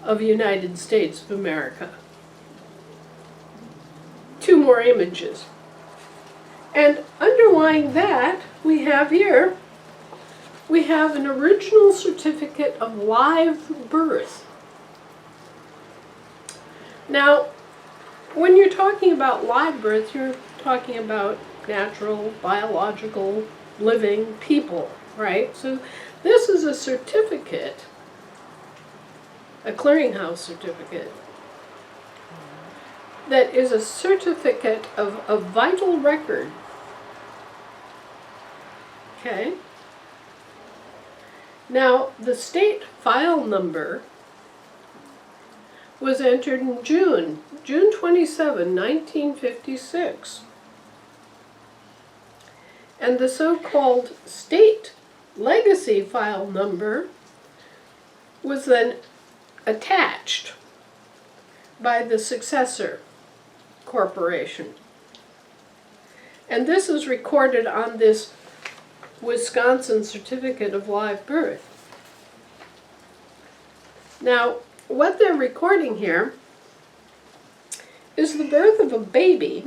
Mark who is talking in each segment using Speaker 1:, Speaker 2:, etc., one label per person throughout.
Speaker 1: of United States of America. 2 more images. And underlying that, we have here, we have an original certificate of live birth. Now, when you're talking about live birth, you're talking about natural, biological, living people, right? So this is a certificate, a clearinghouse certificate, that is a certificate of a vital record. Okay? Now, the state file number was entered in June 27, 1956. And the so-called state legacy file number was then attached by the successor corporation. And this is recorded on this Wisconsin certificate of live birth. Now, what they're recording here is the birth of a baby,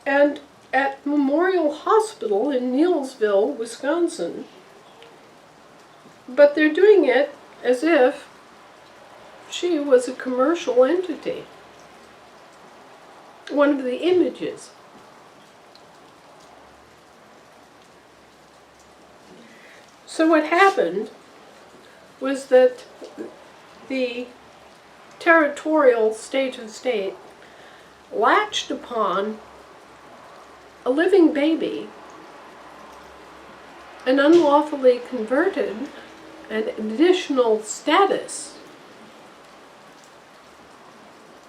Speaker 1: and at Memorial Hospital in Neillsville, Wisconsin. But they're doing it as if she was a commercial entity. One of the images. So what happened was that the territorial state of state latched upon a living baby and unlawfully converted an additional status.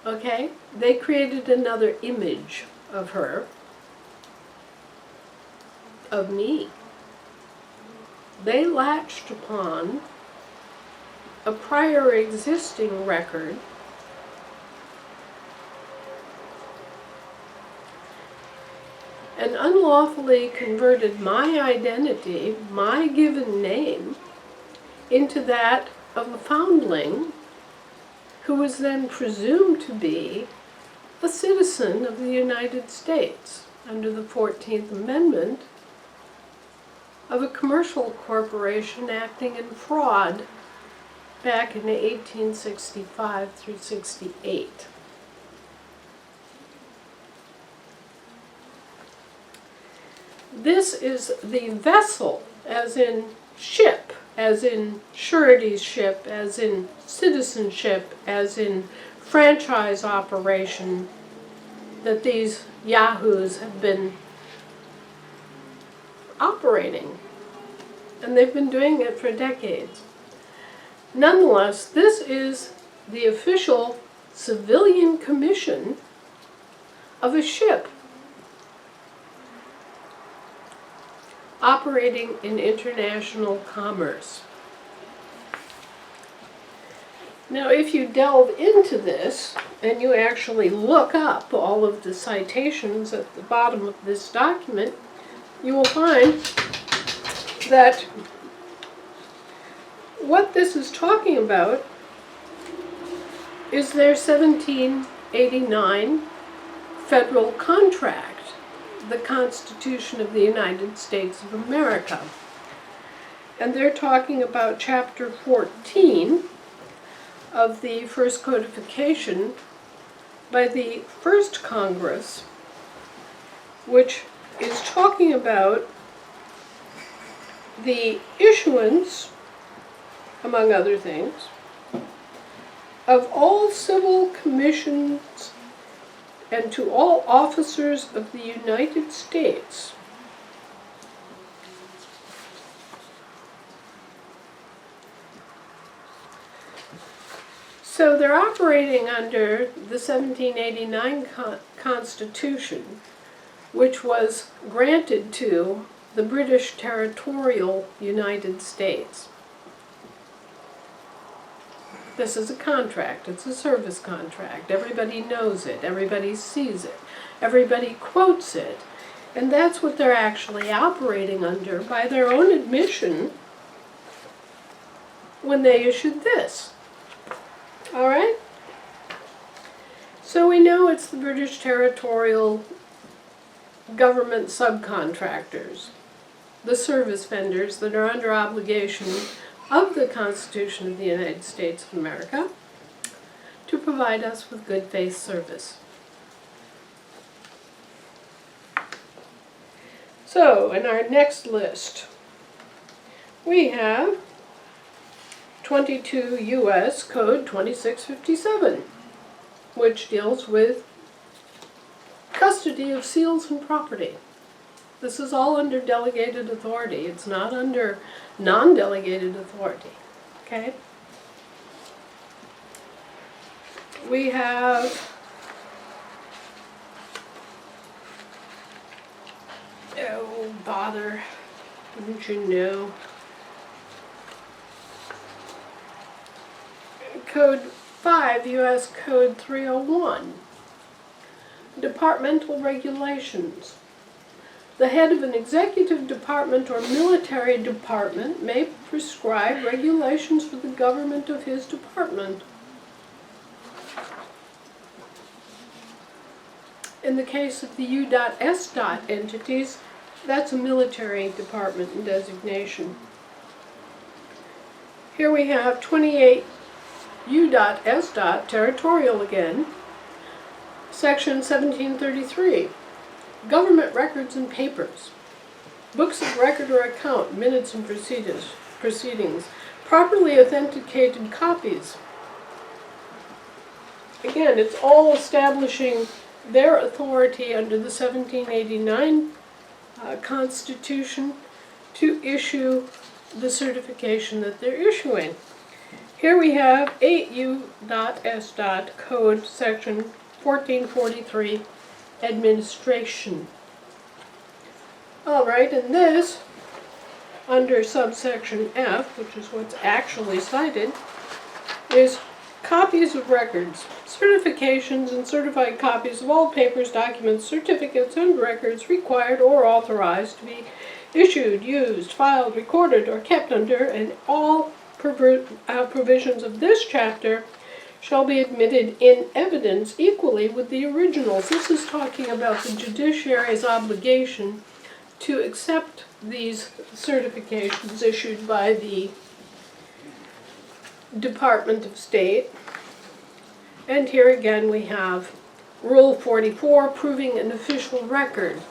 Speaker 1: Okay? They created another image of her, of me. They latched upon a prior existing record and unlawfully converted my identity, my given name, into that of a foundling who was then presumed to be a citizen of the United States under the 14th Amendment of a commercial corporation acting in fraud back in 1865 through 68. This is the vessel, as in ship, as in surety ship, as in citizenship, as in franchise operation, that these yahoos have been operating. And they've been doing it for decades. Nonetheless, this is the official civilian commission of a ship operating in international commerce. Now, if you delve into this and you actually look up all of the citations at the bottom of this document, you will find that what this is talking about is their 1789 federal contract, the Constitution of the United States of America. And they're talking about Chapter 14 of the first codification by the first Congress, which is talking about the issuance, among other things, of all civil commissions and to all officers of the United States So they're operating under the 1789 Constitution, which was granted to the British territorial United States. This is a contract. It's a service contract. Everybody knows it. Everybody sees it. Everybody quotes it. And that's what they're actually operating under by their own admission when they issued this. All right? So we know it's the British territorial government subcontractors, the service vendors that are under obligation of the Constitution of the United States of America to provide us with good faith service. So, in our next list, we have 22 U.S. Code 2657, which deals with custody of seals and property. This is all under delegated authority. It's not under non-delegated authority. Okay? We have oh, bother. Wouldn't you know? Code 5, U.S. Code 301. Departmental regulations. The head of an executive department or military department may prescribe regulations for the government of his department. In the case of the U.S. entities, that's a military department designation. Here we have 28 U.S. territorial again, section 1733. Government records and papers, books of record or account, minutes and proceedings, properly authenticated copies. Again, it's all establishing their authority under the 1789 Constitution to issue the certification that they're issuing. Here we have 8 U.S. Code section 1443, administration. All right, and this, under subsection F, which is what's actually cited, is copies of records, certifications, and certified copies of all papers, documents, certificates, and records required or authorized to be issued, used, filed, recorded, or kept under, and all provisions of this chapter shall be admitted in evidence equally with the originals. This is talking about the judiciary's obligation to accept these certifications issued by the Department of State. And here again we have Rule 44, proving an official record.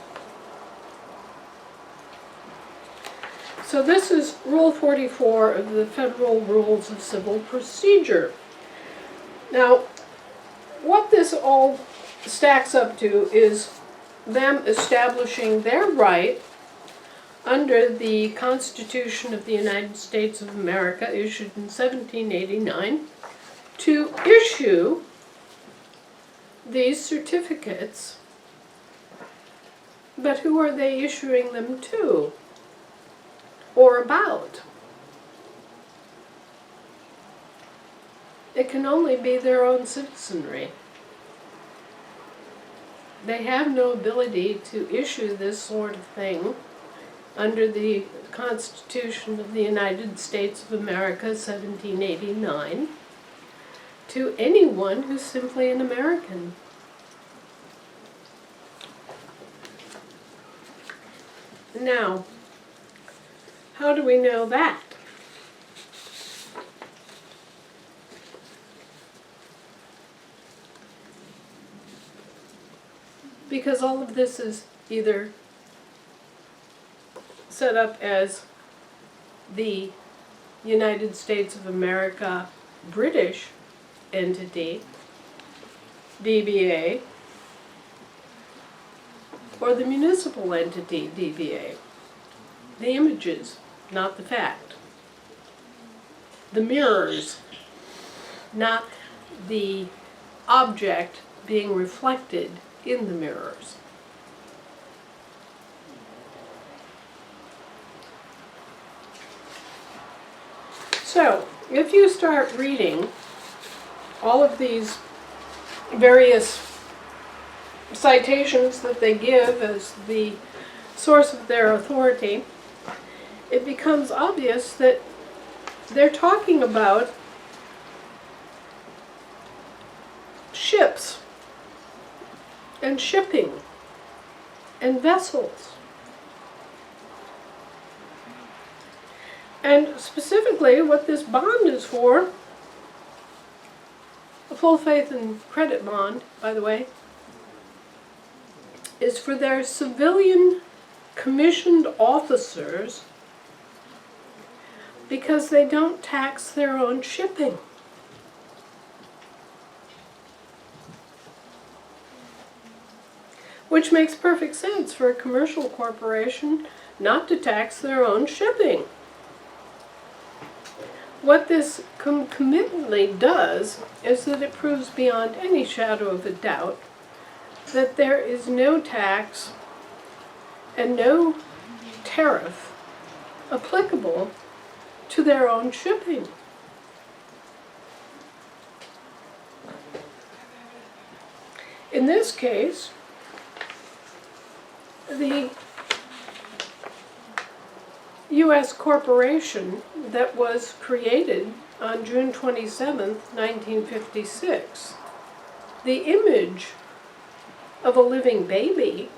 Speaker 1: So this is Rule 44 of the Federal Rules of Civil Procedure. Now, what this all stacks up to is them establishing their right under the Constitution of the United States of America, issued in 1789, to issue these certificates. But who are they issuing them to? Or about? It can only be their own citizenry. They have no ability to issue this sort of thing under the Constitution of the United States of America, 1789, to anyone who's simply an American. Now, how do we know that? Because all of this is either set up as the United States of America British entity, DBA, or the municipal entity, DBA. The images, not the fact. The mirrors, not the object being reflected in the mirrors. So, if you start reading all of these various citations that they give as the source of their authority, it becomes obvious that they're talking about ships and shipping and vessels. And specifically what this bond is for, a full faith and credit bond, by the way, is for their civilian commissioned officers because they don't tax their own shipping. Which makes perfect sense for a commercial corporation not to tax their own shipping. What this commitment does is that it proves beyond any shadow of a doubt that there is no tax and no tariff applicable to their own shipping. In this case, the U.S. corporation that was created on June 27, 1956, the image of a living baby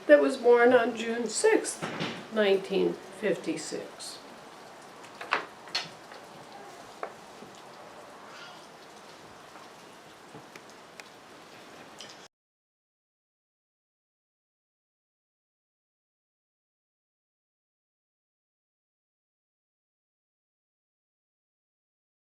Speaker 1: that was born on June 6, 1956.